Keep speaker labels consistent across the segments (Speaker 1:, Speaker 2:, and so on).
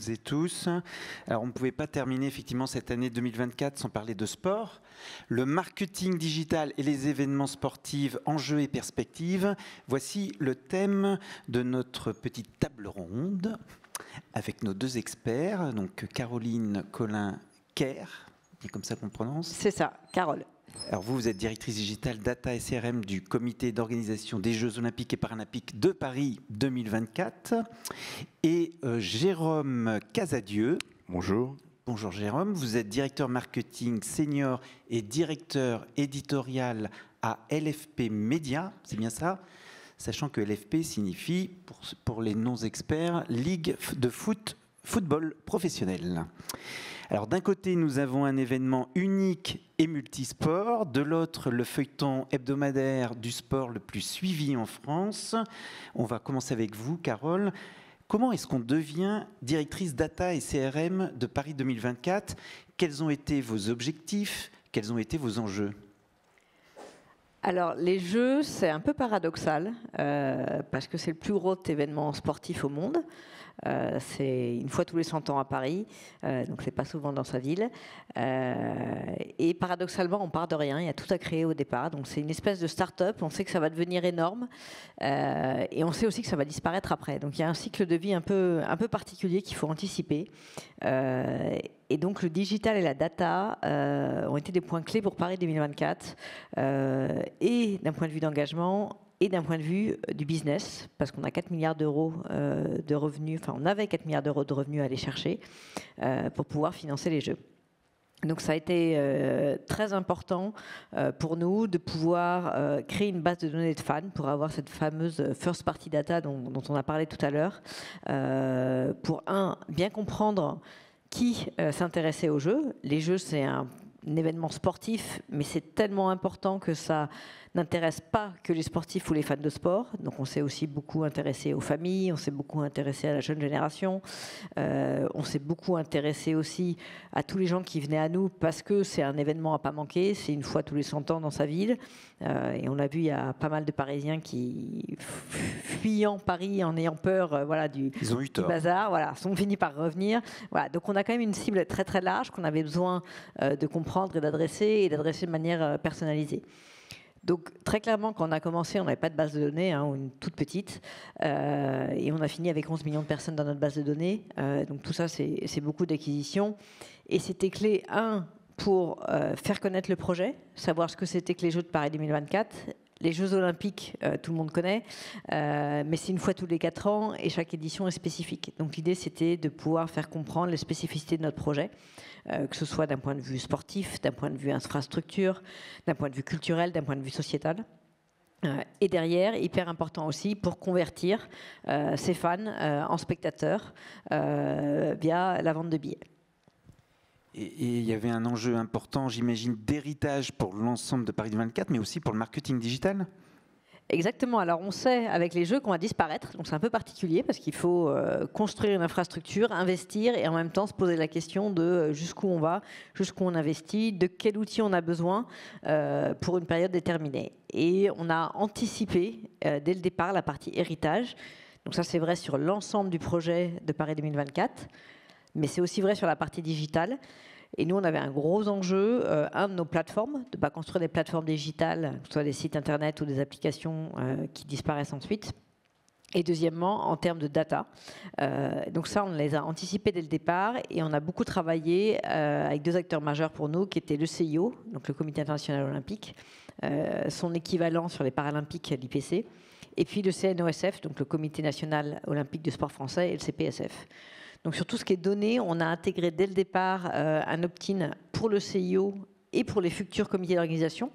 Speaker 1: et tous. Alors, on ne pouvait pas terminer effectivement cette année 2024 sans parler de sport. Le marketing digital et les événements sportifs, enjeux et perspectives. Voici le thème de notre petite table ronde avec nos deux experts, donc Caroline Collin-Kerr, c'est comme ça qu'on prononce?
Speaker 2: C'est ça, Carole.
Speaker 1: Alors vous êtes directrice digitale data et CRM du comité d'organisation des Jeux Olympiques et Paralympiques de Paris 2024. Et Jérôme Casadieu.
Speaker 3: Bonjour.
Speaker 1: Bonjour Jérôme, vous êtes directeur marketing senior et directeur éditorial à LFP Média, c'est bien ça? Sachant que LFP signifie, pour les non-experts, Ligue de football professionnel. Alors d'un côté, nous avons un événement unique et multisport, de l'autre, le feuilleton hebdomadaire du sport le plus suivi en France. On va commencer avec vous, Carole. Comment est-ce qu'on devient directrice data et CRM de Paris 2024? Quels ont été vos objectifs? Quels ont été vos enjeux?
Speaker 2: Alors, les Jeux, c'est un peu paradoxal, parce que c'est le plus gros événement sportif au monde. C'est une fois tous les 100 ans à Paris, donc c'est pas souvent dans sa ville. Et paradoxalement, on part de rien, il y a tout à créer au départ. Donc c'est une espèce de start-up, on sait que ça va devenir énorme, et on sait aussi que ça va disparaître après. Donc il y a un cycle de vie un peu particulier qu'il faut anticiper. Et donc le digital et la data ont été des points clés pour Paris 2024, et d'un point de vue d'engagement, et d'un point de vue du business, parce qu'on a 4 milliards d'euros de revenus, enfin on avait 4 milliards d'euros de revenus à aller chercher pour pouvoir financer les Jeux. Donc ça a été très important pour nous de pouvoir créer une base de données de fans pour avoir cette fameuse first party data dont on a parlé tout à l'heure, pour bien comprendre qui s'intéressait aux Jeux. Les Jeux, c'est un événement sportif, mais c'est tellement important que ça n'intéresse pas que les sportifs ou les fans de sport. Donc on s'est aussi beaucoup intéressé aux familles, on s'est beaucoup intéressé à la jeune génération, on s'est beaucoup intéressé aussi à tous les gens qui venaient à nous parce que c'est un événement à pas manquer, c'est une fois tous les 100 ans dans sa ville. Et on l'a vu, il y a pas mal de Parisiens qui, fuyant Paris en ayant peur du bazar, sont finis par revenir. Voilà, donc on a quand même une cible très très large qu'on avait besoin de comprendre et d'adresser de manière personnalisée. Donc très clairement, quand on a commencé, on n'avait pas de base de données, ou une toute petite, et on a fini avec 11 millions de personnes dans notre base de données. Donc tout ça, c'est beaucoup d'acquisitions. Et c'était clé, pour faire connaître le projet, savoir ce que c'était que les Jeux de Paris 2024. Les Jeux Olympiques, tout le monde connaît, mais c'est une fois tous les 4 ans et chaque édition est spécifique. Donc l'idée, c'était de pouvoir faire comprendre les spécificités de notre projet, que ce soit d'un point de vue sportif, d'un point de vue infrastructure, d'un point de vue culturel, d'un point de vue sociétal. Et derrière, hyper important aussi, pour convertir ces fans en spectateurs via la vente de billets.
Speaker 1: Et il y avait un enjeu important, j'imagine, d'héritage pour l'ensemble de Paris 2024, mais aussi pour le marketing digital?
Speaker 2: Exactement. Alors on sait avec les Jeux qu'on va disparaître, donc c'est un peu particulier parce qu'il faut construire une infrastructure, investir et en même temps se poser la question de jusqu'où on va, jusqu'où on investit, de quel outil on a besoin pour une période déterminée. Et on a anticipé dès le départ la partie héritage. Donc ça c'est vrai sur l'ensemble du projet de Paris 2024, mais c'est aussi vrai sur la partie digitale. Et nous, on avait un gros enjeu, de nos plateformes, de ne pas construire des plateformes digitales, que ce soit des sites internet ou des applications qui disparaissent ensuite. Et deuxièmement, en termes de data. Donc ça, on les a anticipés dès le départ et on a beaucoup travaillé avec 2 acteurs majeurs pour nous, qui étaient le CIO, donc le Comité international olympique, son équivalent sur les Paralympiques, l'IPC, et puis le CNOSF, donc le Comité national olympique du sport français, et le CPSF. Donc sur tout ce qui est donné, on a intégré dès le départ un opt-in pour le CIO et pour les futurs comités d'organisation,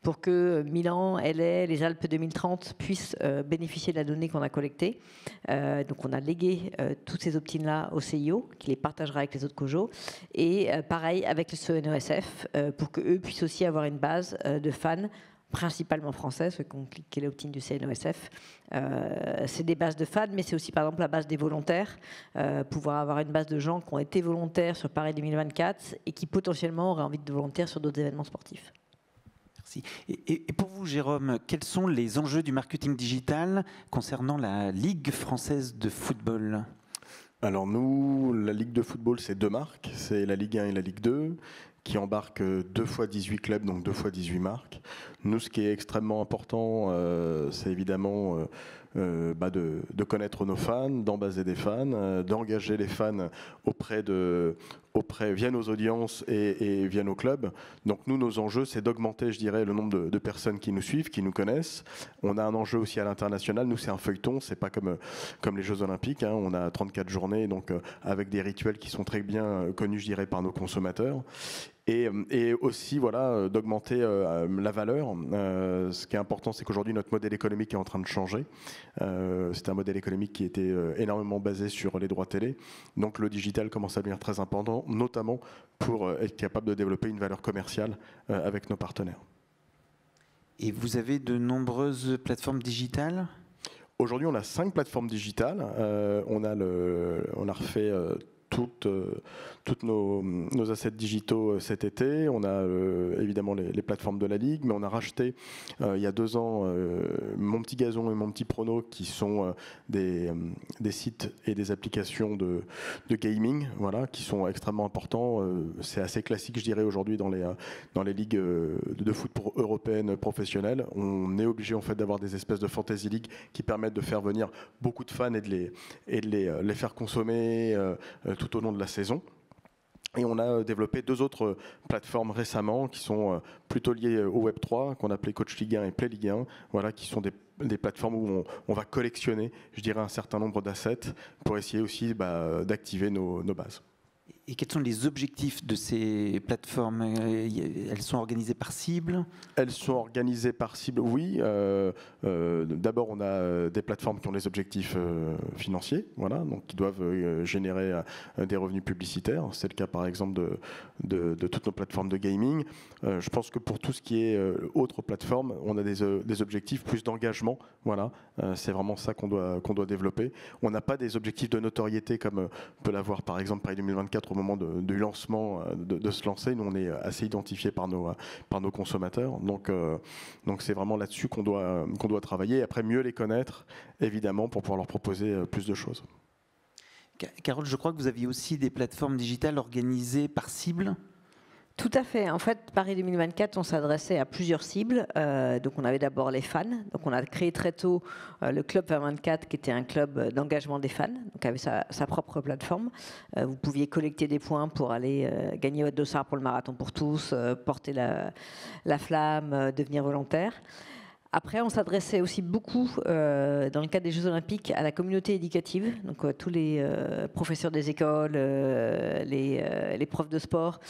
Speaker 2: pour que Milan, LA, les Alpes 2030 puissent bénéficier de la donnée qu'on a collectée. Donc on a légué tous ces opt-in-là au CIO, qui les partagera avec les autres COJO. Et pareil avec le CNOSF, pour qu'eux puissent aussi avoir une base de fans, principalement français, ceux qui ont cliqué l'opt-in du CNOSF. C'est des bases de fans, mais c'est aussi par exemple la base des volontaires, pouvoir avoir une base de gens qui ont été volontaires sur Paris 2024 et qui potentiellement auraient envie de volontaires sur d'autres événements sportifs.
Speaker 1: Merci. Et pour vous, Jérôme, quels sont les enjeux du marketing digital concernant la Ligue française de football ?
Speaker 3: Alors nous, la Ligue de football, c'est 2 marques, c'est la Ligue 1 et la Ligue 2, qui embarquent 2 fois 18 clubs, donc 2 fois 18 marques. Nous, ce qui est extrêmement important, c'est évidemment de connaître nos fans, d'embaser des fans, d'engager les fans via nos audiences et via nos clubs. Donc nous, nos enjeux, c'est d'augmenter, je dirais, le nombre de personnes qui nous suivent, qui nous connaissent. On a un enjeu aussi à l'international. Nous, c'est un feuilleton, c'est pas comme les Jeux Olympiques. Hein. On a 34 journées, donc avec des rituels qui sont très bien connus, je dirais, par nos consommateurs. Et aussi voilà, d'augmenter la valeur. Ce qui est important, c'est qu'aujourd'hui, notre modèle économique est en train de changer. C'est un modèle économique qui était énormément basé sur les droits télé. Donc le digital commence à devenir très important, notamment pour être capable de développer une valeur commerciale avec nos partenaires.
Speaker 1: Et vous avez de nombreuses plateformes digitales ?
Speaker 3: Aujourd'hui, on a 5 plateformes digitales. On a refait toutes nos assets digitaux cet été. On a évidemment les plateformes de la Ligue, mais on a racheté il y a 2 ans Mon Petit Gazon et Mon Petit Prono, qui sont des sites et des applications de gaming, voilà, qui sont extrêmement importants. C'est assez classique, je dirais, aujourd'hui dans les ligues de foot européennes professionnelles. On est obligé en fait d'avoir des espèces de fantasy league qui permettent de faire venir beaucoup de fans et de les faire consommer tout au long de la saison. Et on a développé 2 autres plateformes récemment qui sont plutôt liées au Web3, qu'on appelait Coach Ligue 1 et Play Ligue 1, voilà, qui sont des plateformes où on va collectionner, je dirais, un certain nombre d'assets pour essayer aussi d'activer nos bases.
Speaker 1: Et quels sont les objectifs de ces plateformes ? Elles sont organisées par cible ?
Speaker 3: Elles sont organisées par cible, oui. D'abord, on a des plateformes qui ont des objectifs financiers, voilà, donc qui doivent générer des revenus publicitaires. C'est le cas, par exemple, de toutes nos plateformes de gaming. Je pense que pour tout ce qui est autres plateformes, on a des objectifs plus d'engagement. Voilà, c'est vraiment ça qu'on doit développer. On n'a pas des objectifs de notoriété comme peut l'avoir, par exemple, Paris 2024 au moment du lancement, de se lancer. Nous, on est assez identifiés par nos consommateurs. Donc c'est vraiment là-dessus qu'on doit travailler. Et après, mieux les connaître, évidemment, pour pouvoir leur proposer plus de choses.
Speaker 1: Carole, je crois que vous aviez aussi des plateformes digitales organisées par cible ?
Speaker 2: Tout à fait. En fait, Paris 2024, on s'adressait à plusieurs cibles. Donc, on avait d'abord les fans. Donc, on a créé très tôt le Club 2024, qui était un club d'engagement des fans, donc avec sa propre plateforme. Vous pouviez collecter des points pour aller gagner votre dossard pour le marathon pour tous, porter la flamme, devenir volontaire. Après, on s'adressait aussi beaucoup, dans le cadre des Jeux Olympiques, à la communauté éducative, donc tous les professeurs des écoles, les profs de sport.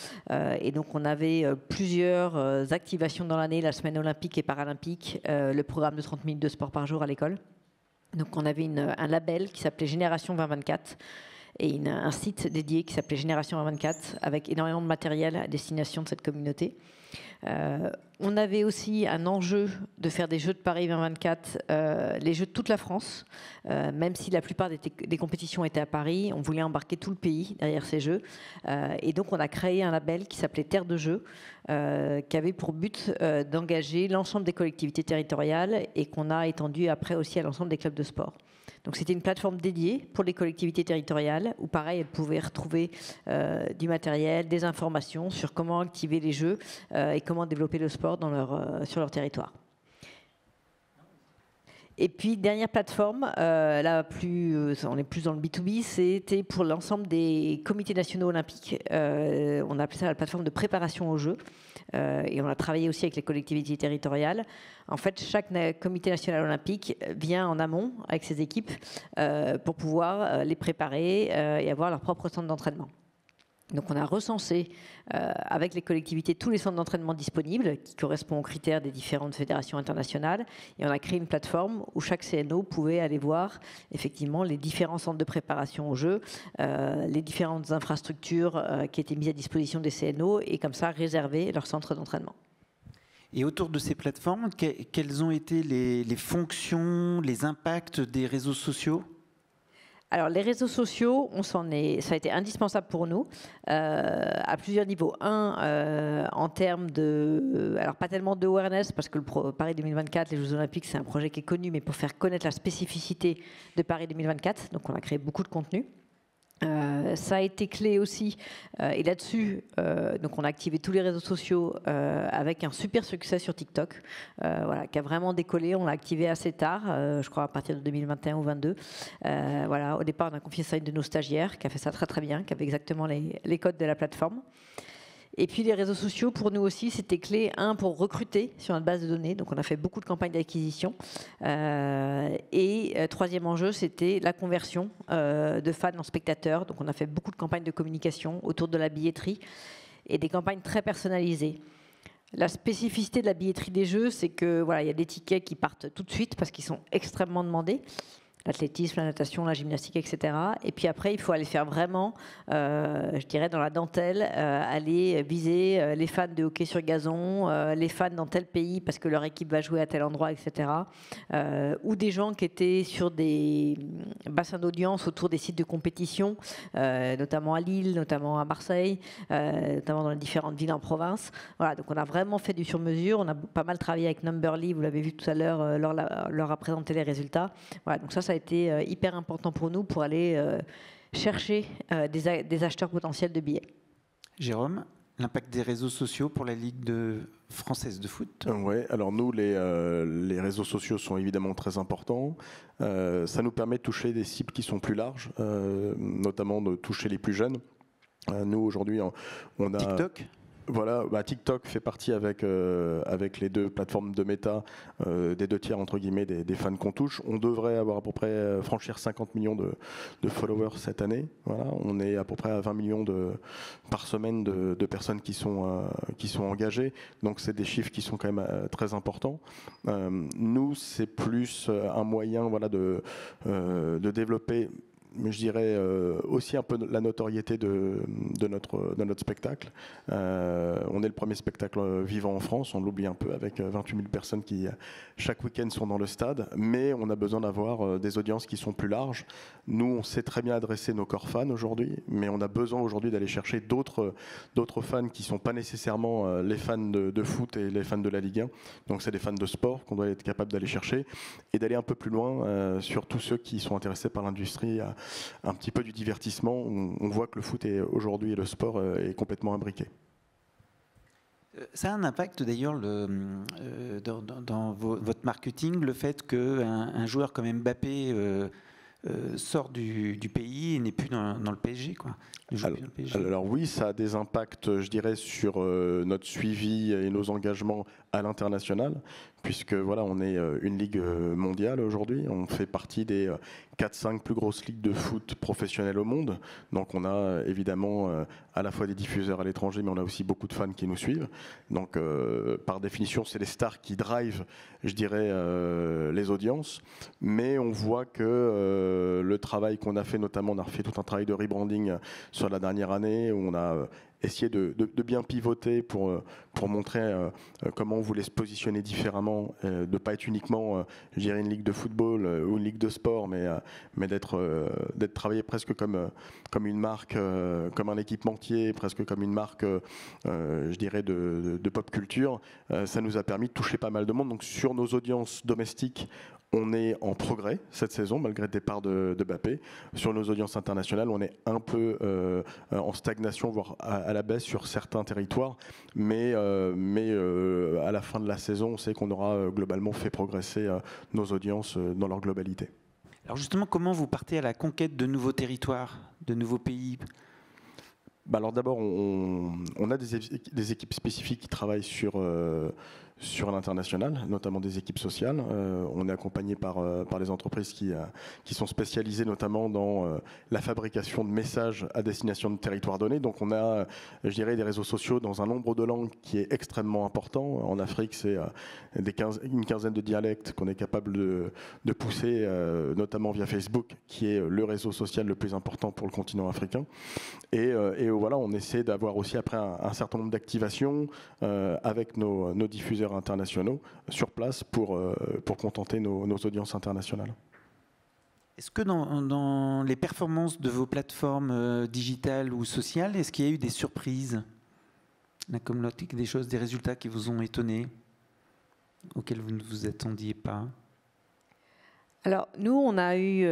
Speaker 2: Et donc, on avait plusieurs activations dans l'année, la semaine olympique et paralympique, le programme de 30 minutes de sport par jour à l'école. Donc, on avait un label qui s'appelait Génération 2024 et un site dédié qui s'appelait Génération 2024 avec énormément de matériel à destination de cette communauté. On avait aussi un enjeu de faire des Jeux de Paris 2024, les Jeux de toute la France, même si la plupart des compétitions étaient à Paris, on voulait embarquer tout le pays derrière ces Jeux. Et donc on a créé un label qui s'appelait Terre de Jeux, qui avait pour but d'engager l'ensemble des collectivités territoriales et qu'on a étendu après aussi à l'ensemble des clubs de sport. Donc c'était une plateforme dédiée pour les collectivités territoriales où pareil, elles pouvaient retrouver du matériel, des informations sur comment activer les jeux et comment développer le sport sur leur territoire. Et puis, dernière plateforme, on est plus dans le B2B, c'était pour l'ensemble des comités nationaux olympiques. On a appelé ça la plateforme de préparation aux Jeux. Et on a travaillé aussi avec les collectivités territoriales. En fait, chaque comité national olympique vient en amont avec ses équipes pour pouvoir les préparer et avoir leur propre centre d'entraînement. Donc on a recensé avec les collectivités tous les centres d'entraînement disponibles qui correspondent aux critères des différentes fédérations internationales et on a créé une plateforme où chaque CNO pouvait aller voir effectivement les différents centres de préparation aux Jeux, les différentes infrastructures qui étaient mises à disposition des CNO et comme ça réserver leur centre d'entraînement.
Speaker 1: Et autour de ces plateformes, quelles ont été les fonctions, les impacts des réseaux sociaux ?
Speaker 2: Alors, les réseaux sociaux, ça a été indispensable pour nous à plusieurs niveaux. En termes alors pas tellement de awareness, parce que le Paris 2024, les Jeux Olympiques, c'est un projet qui est connu, mais pour faire connaître la spécificité de Paris 2024, donc on a créé beaucoup de contenu. Ça a été clé aussi, et là-dessus, donc on a activé tous les réseaux sociaux avec un super succès sur TikTok, voilà, qui a vraiment décollé. On l'a activé assez tard, je crois à partir de 2021 ou 2022. Voilà, au départ, on a confié ça à une de nos stagiaires qui a fait ça très très bien, qui avait exactement les codes de la plateforme. Et puis les réseaux sociaux, pour nous aussi, c'était clé, pour recruter sur notre base de données. Donc on a fait beaucoup de campagnes d'acquisition. Et troisième enjeu, c'était la conversion de fans en spectateurs. Donc on a fait beaucoup de campagnes de communication autour de la billetterie et des campagnes très personnalisées. La spécificité de la billetterie des jeux, c'est que voilà, il y a des tickets qui partent tout de suite parce qu'ils sont extrêmement demandés. L'athlétisme, la natation, la gymnastique, etc. Et puis après, il faut aller faire vraiment, je dirais, dans la dentelle, aller viser les fans de hockey sur gazon, les fans dans tel pays parce que leur équipe va jouer à tel endroit, etc. Ou des gens qui étaient sur des bassins d'audience autour des sites de compétition, notamment à Lille, notamment à Marseille, notamment dans les différentes villes en province. Voilà, donc on a vraiment fait du sur-mesure. On a pas mal travaillé avec Numberly, vous l'avez vu tout à l'heure, leur a présenté les résultats. Voilà, donc ça a été hyper important pour nous pour aller chercher des acheteurs potentiels de billets.
Speaker 1: Jérôme, l'impact des réseaux sociaux pour la Ligue française de foot?
Speaker 3: Oui, alors nous, les réseaux sociaux sont évidemment très importants. Ça nous permet de toucher des cibles qui sont plus larges, notamment de toucher les plus jeunes. Nous, aujourd'hui, on a...
Speaker 1: TikTok?
Speaker 3: Voilà, TikTok fait partie avec les deux plateformes de Meta des 2 tiers entre guillemets des fans qu'on touche. On devrait avoir à peu près franchir 50 millions de followers cette année. Voilà, on est à peu près à 20 millions par semaine de personnes qui sont engagées. Donc c'est des chiffres qui sont quand même très importants. Nous, c'est plus un moyen voilà de développer, mais je dirais aussi un peu la notoriété de notre spectacle. On est le premier spectacle vivant en France, on l'oublie un peu, avec 28 000 personnes qui chaque week-end sont dans le stade, mais on a besoin d'avoir des audiences qui sont plus larges. Nous, on sait très bien adresser nos corps fans aujourd'hui, mais on a besoin aujourd'hui d'aller chercher d'autres fans qui ne sont pas nécessairement les fans de foot et les fans de la Ligue 1. Donc c'est des fans de sport qu'on doit être capable d'aller chercher et d'aller un peu plus loin sur tous ceux qui sont intéressés par l'industrie, un petit peu du divertissement. On voit que le foot aujourd'hui et le sport est complètement imbriqué.
Speaker 1: Ça a un impact d'ailleurs dans votre marketing, le fait qu'un joueur comme Mbappé sort du pays et n'est plus dans le PSG, quoi.
Speaker 3: Alors oui, ça a des impacts, je dirais, sur notre suivi et nos engagements à l'international, puisque voilà, on est une ligue mondiale aujourd'hui. On fait partie des 4-5 plus grosses ligues de foot professionnelles au monde. Donc on a évidemment à la fois des diffuseurs à l'étranger, mais on a aussi beaucoup de fans qui nous suivent. Donc par définition, c'est les stars qui drivent, je dirais, les audiences. Mais on voit que le travail qu'on a fait, notamment, on a refait tout un travail de rebranding sur la dernière année, où on a essayé de bien pivoter pour montrer comment on voulait se positionner différemment, de ne pas être uniquement, je dirais, une ligue de football ou une ligue de sport, mais d'être travaillé presque comme une marque, comme un équipementier, presque comme une marque, je dirais, de pop culture. Ça nous a permis de toucher pas mal de monde. Donc sur nos audiences domestiques, on est en progrès cette saison, malgré le départ de Mbappé. Sur nos audiences internationales, on est un peu en stagnation, voire à la baisse sur certains territoires. Mais à la fin de la saison, on sait qu'on aura globalement fait progresser nos audiences dans leur globalité.
Speaker 1: Alors justement, comment vous partez à la conquête de nouveaux territoires, de nouveaux pays ?
Speaker 3: Alors d'abord, on a des équipes spécifiques qui travaillent sur l'international, notamment des équipes sociales. On est accompagné par les entreprises qui sont spécialisées notamment dans la fabrication de messages à destination de territoires donnés. Donc on a, je dirais, des réseaux sociaux dans un nombre de langues qui est extrêmement important. En Afrique, c'est une quinzaine de dialectes qu'on est capable de pousser, notamment via Facebook, qui est le réseau social le plus important pour le continent africain. Et voilà, on essaie d'avoir aussi après un certain nombre d'activations avec nos diffuseurs internationaux sur place pour contenter nos audiences internationales.
Speaker 1: Est-ce que dans les performances de vos plateformes digitales ou sociales, est-ce qu'il y a eu des surprises, comme des choses, des résultats qui vous ont étonné, auxquels vous ne vous attendiez pas ?
Speaker 2: Alors, nous, on a eu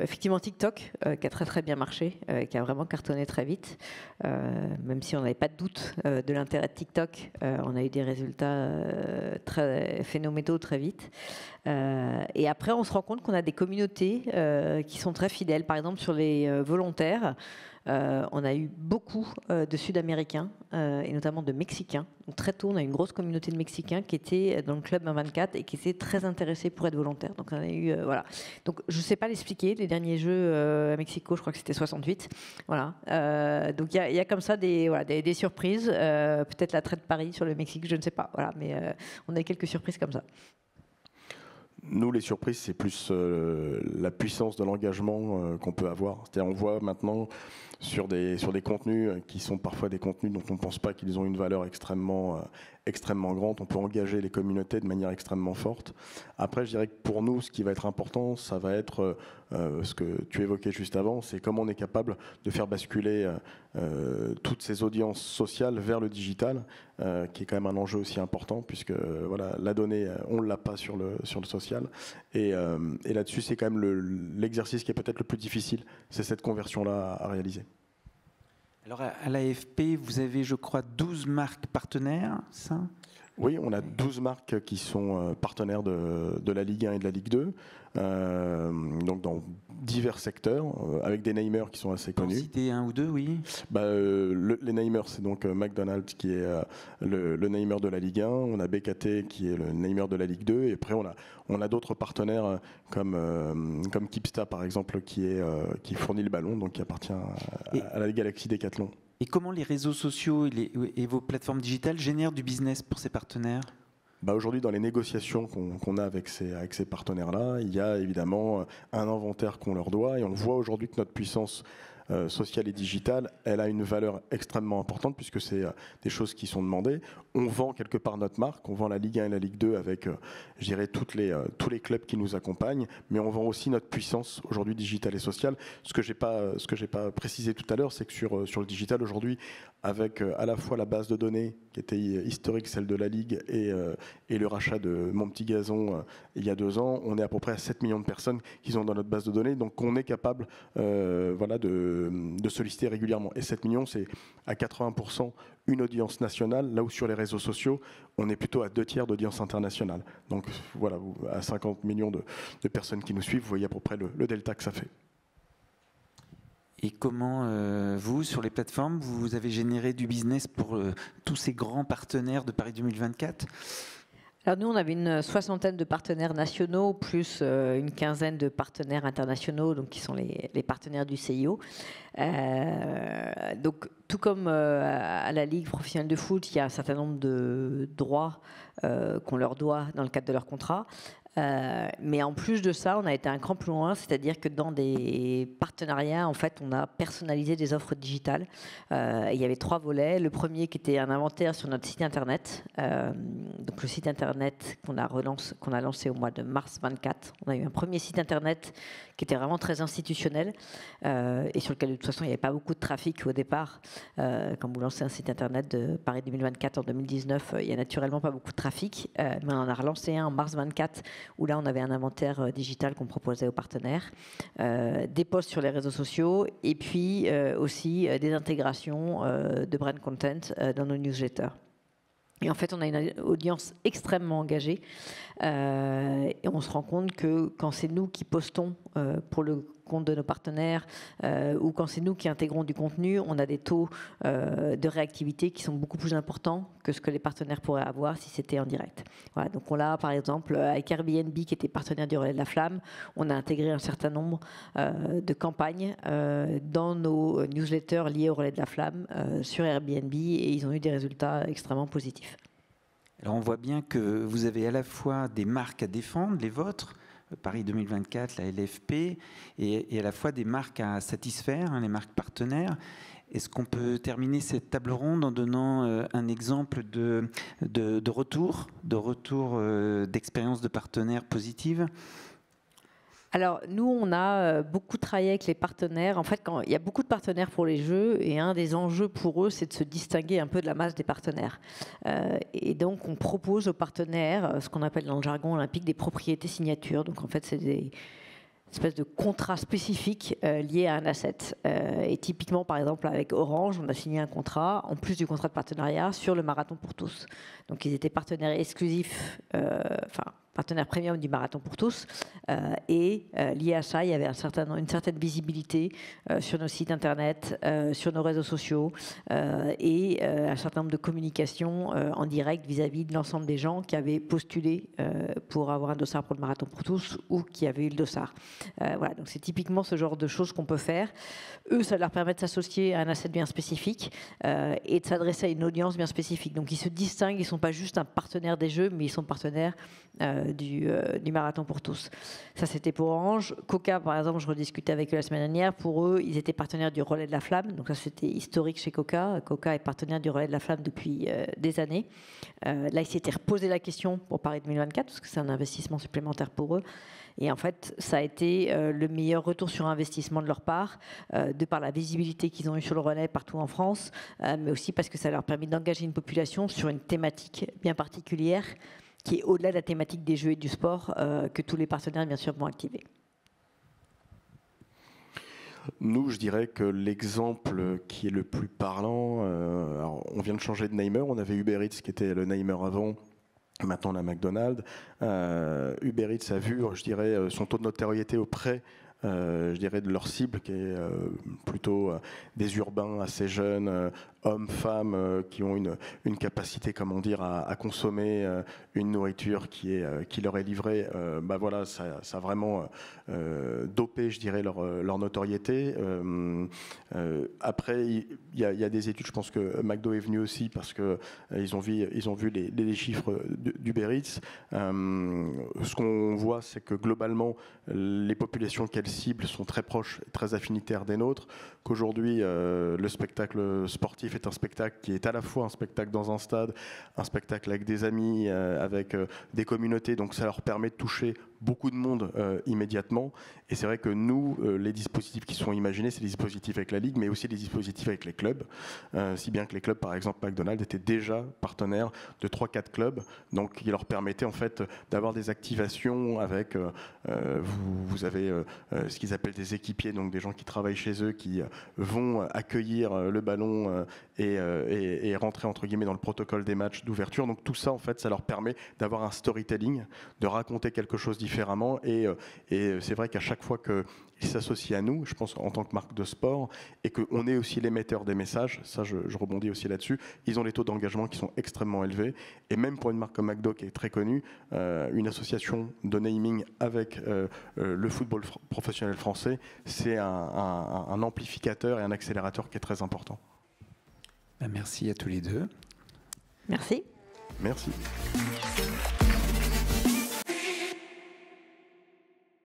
Speaker 2: effectivement TikTok, qui a très très bien marché, qui a vraiment cartonné très vite. Même si on n'avait pas de doute de l'intérêt de TikTok, on a eu des résultats très phénoménaux très vite. Et après, on se rend compte qu'on a des communautés qui sont très fidèles. Par exemple, sur les volontaires, on a eu beaucoup de Sud-Américains et notamment de Mexicains. Donc, très tôt, on a eu une grosse communauté de Mexicains qui étaient dans le club 24 et qui étaient très intéressés pour être volontaires. Donc, on a eu, voilà. Donc, je ne sais pas l'expliquer. Les derniers jeux à Mexico, je crois que c'était 68. Voilà. Donc, il y a comme ça des surprises. Peut-être l'attrait de Paris sur le Mexique, je ne sais pas. Voilà. Mais on a eu quelques surprises comme ça.
Speaker 3: Nous, les surprises, c'est plus la puissance de l'engagement qu'on peut avoir. C'est-à-dire, on voit maintenant sur des contenus qui sont parfois des contenus dont on ne pense pas qu'ils ont une valeur extrêmement grande. On peut engager les communautés de manière extrêmement forte. Après, je dirais que pour nous, ce qui va être important, ça va être ce que tu évoquais juste avant, c'est comment on est capable de faire basculer toutes ces audiences sociales vers le digital, qui est quand même un enjeu aussi important, puisque voilà, la donnée, on ne l'a pas sur le social. Et là-dessus, c'est quand même l'exercice qui est peut-être le plus difficile, c'est cette conversion-là à réaliser.
Speaker 1: Alors à l'AFP, vous avez, je crois, 12 marques partenaires, ça ?
Speaker 3: Oui, on a 12 marques qui sont partenaires de la Ligue 1 et de la Ligue 2, donc dans divers secteurs, avec des namers qui sont assez connus.
Speaker 1: Pour citer un ou deux, oui.
Speaker 3: Les namers, c'est donc McDonald's qui est le namer de la Ligue 1, on a BKT qui est le namer de la Ligue 2, et après on a d'autres partenaires comme Kipsta par exemple qui fournit le ballon, donc qui appartient à la Galaxy Decathlon.
Speaker 1: Et comment les réseaux sociaux et vos plateformes digitales génèrent du business pour ces partenaires ?
Speaker 3: Aujourd'hui, dans les négociations qu'on a avec ces partenaires-là, il y a évidemment un inventaire qu'on leur doit, et on voit aujourd'hui que notre puissance sociale et digitale, elle a une valeur extrêmement importante puisque c'est des choses qui sont demandées. On vend quelque part notre marque, on vend la Ligue 1 et la Ligue 2 avec, je dirais, tous les clubs qui nous accompagnent, mais on vend aussi notre puissance aujourd'hui digitale et sociale. Ce que j'ai pas précisé tout à l'heure, c'est que sur le digital aujourd'hui, avec à la fois la base de données qui était historique, celle de la Ligue, et le rachat de Mon Petit Gazon il y a 2 ans, on est à peu près à 7 millions de personnes qui sont dans notre base de données, donc on est capable de solliciter régulièrement. Et 7 millions, c'est à 80% une audience nationale, là où sur les réseaux sociaux, on est plutôt à 2/3 d'audience internationale. Donc voilà, à 50 millions de personnes qui nous suivent, vous voyez à peu près le delta que ça fait.
Speaker 1: Et comment, vous, sur les plateformes, vous avez généré du business pour tous ces grands partenaires de Paris 2024 ?
Speaker 2: Alors nous, on avait une 60aine de partenaires nationaux, plus une 15aine de partenaires internationaux, donc qui sont les partenaires du CIO. Donc, tout comme à la Ligue professionnelle de foot, il y a un certain nombre de droits qu'on leur doit dans le cadre de leur contrat. Mais en plus de ça, on a été un cran plus loin, c'est-à-dire que dans des partenariats, en fait, on a personnalisé des offres digitales. Il y avait 3 volets. Le premier qui était un inventaire sur notre site internet. Donc le site internet qu'on a lancé au mois de mars 24. On a eu un premier site internet qui était vraiment très institutionnel et sur lequel de toute façon il n'y avait pas beaucoup de trafic au départ. Quand vous lancez un site internet de Paris 2024 en 2019, il n'y a naturellement pas beaucoup de trafic. Mais on en a relancé un en mars 24 où là on avait un inventaire digital qu'on proposait aux partenaires, des posts sur les réseaux sociaux et puis aussi des intégrations de brand content dans nos newsletters. Et en fait, on a une audience extrêmement engagée et on se rend compte que quand c'est nous qui postons pour le compte de nos partenaires ou quand c'est nous qui intégrons du contenu, on a des taux de réactivité qui sont beaucoup plus importants que ce que les partenaires pourraient avoir si c'était en direct. Voilà, donc on l'a par exemple avec Airbnb qui était partenaire du Relais de la Flamme, on a intégré un certain nombre de campagnes dans nos newsletters liées au Relais de la Flamme sur Airbnb et ils ont eu des résultats extrêmement positifs.
Speaker 1: Alors on voit bien que vous avez à la fois des marques à défendre, les vôtres, Paris 2024, la LFP, et à la fois des marques à satisfaire, les marques partenaires. Est-ce qu'on peut terminer cette table ronde en donnant un exemple de retour d'expérience de partenaire positive ?
Speaker 2: Alors, nous, on a beaucoup travaillé avec les partenaires. En fait, il y a beaucoup de partenaires pour les Jeux, et un des enjeux pour eux, c'est de se distinguer un peu de la masse des partenaires. Et donc, on propose aux partenaires ce qu'on appelle dans le jargon olympique des propriétés signatures. Donc, en fait, c'est des espèce de contrat spécifique lié à un asset. Et typiquement, par exemple, avec Orange, on a signé un contrat, en plus du contrat de partenariat, sur le marathon pour tous. Donc, ils étaient partenaires exclusifs, partenaire premium du Marathon pour tous, et lié à ça, il y avait une certaine visibilité sur nos sites internet, sur nos réseaux sociaux, et un certain nombre de communications en direct vis-à-vis de l'ensemble des gens qui avaient postulé pour avoir un dossard pour le Marathon pour tous ou qui avaient eu le dossard. Voilà, donc c'est typiquement ce genre de choses qu'on peut faire. Eux, ça leur permet de s'associer à un asset bien spécifique et de s'adresser à une audience bien spécifique. Donc ils se distinguent, ils ne sont pas juste un partenaire des Jeux, mais ils sont partenaires du Marathon pour tous. Ça, c'était pour Orange. Coca, par exemple, je rediscutais avec eux la semaine dernière. Pour eux, ils étaient partenaires du Relais de la Flamme. Donc ça, c'était historique chez Coca. Coca est partenaire du Relais de la Flamme depuis des années. Là, ils s'étaient reposé la question pour Paris 2024, parce que c'est un investissement supplémentaire pour eux. Et en fait, ça a été le meilleur retour sur investissement de leur part, de par la visibilité qu'ils ont eue sur le relais partout en France, mais aussi parce que ça leur a permis d'engager une population sur une thématique bien particulière, qui est au-delà de la thématique des Jeux et du sport, que tous les partenaires, bien sûr, vont activer.
Speaker 3: Nous, je dirais que l'exemple qui est le plus parlant, alors on vient de changer de namer, on avait Uber Eats qui était le namer avant. Maintenant, on a McDonald's. Uber Eats a vu, je dirais, son taux de notoriété auprès, je dirais, de leur cible, qui est plutôt des urbains assez jeunes, hommes, femmes, qui ont une capacité, comment dire, à consommer une nourriture qui leur est livrée. Voilà, ça a vraiment dopé, je dirais, leur notoriété. Après, il y a des études, je pense que McDo est venu aussi parce que ils ont vu les chiffres d'Uber Eats. Ce qu'on voit, c'est que globalement, les populations qu'elles ciblent sont très proches, très affinitaires des nôtres, qu'aujourd'hui, le spectacle sportif est un spectacle qui est à la fois un spectacle dans un stade, un spectacle avec des amis, avec des communautés, donc ça leur permet de toucher beaucoup de monde immédiatement. Et c'est vrai que nous, les dispositifs qui sont imaginés, c'est des dispositifs avec la Ligue, mais aussi des dispositifs avec les clubs. Si bien que les clubs, par exemple McDonald's, étaient déjà partenaires de 3-4 clubs, donc qui leur permettaient en fait d'avoir des activations avec, vous avez ce qu'ils appellent des équipiers, donc des gens qui travaillent chez eux, qui vont accueillir le ballon et rentrer entre guillemets dans le protocole des matchs d'ouverture. Donc tout ça, en fait, ça leur permet d'avoir un storytelling, de raconter quelque chose différemment. Et c'est vrai qu'à chaque fois qu'ils s'associent à nous, je pense en tant que marque de sport, et qu'on est aussi l'émetteur des messages, ça je rebondis aussi là-dessus, ils ont des taux d'engagement qui sont extrêmement élevés. Et même pour une marque comme McDo qui est très connue, une association de naming avec le football professionnel français, c'est un amplificateur et un accélérateur qui est très important.
Speaker 1: Merci à tous les deux.
Speaker 2: Merci.
Speaker 3: Merci.